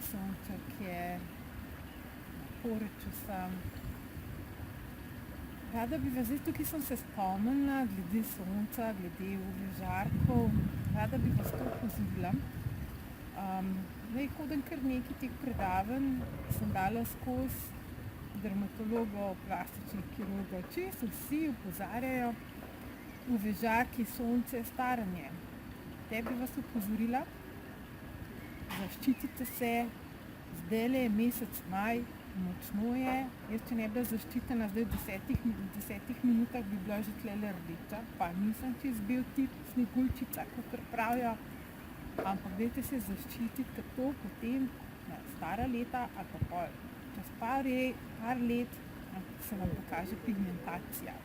sonček je, na Poreču sem. Rada bi vas, zdaj tukaj sem se spomnila, glede sonca, glede UV-žarkov, rada bi vas to opozorila. Zdaj hodim kar nekaj teh predavanj, sem dala skozi dermatologov, plastičnih kirurgov, čisto vsi opozarjajo, UV-žarki, sonce, staranje. Te bi vas opozorila, zaščitite se, zdajle je mesec maj, močno je, jaz če ne bi bila zaščitena, zdaj v 10 minutah bi bila že tlele rdeča, pa nisem čez bil tip sneguljčica, kakor pravijo, ampak dajte se zaščititi, ker to potem na stara leta ali pa pol, čez par let se vam pokaže pigmentacija.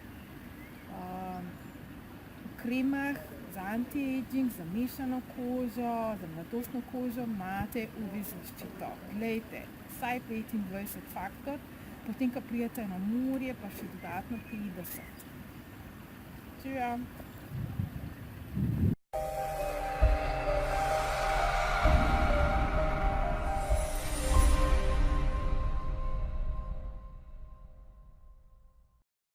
V kremah za anti-aging, za mešano kožo, za mladostno kožo imate UV zaščito. Glejte, vsaj 25 faktor, potem ko pridete na morje, pa še dodatno 50. Čujem.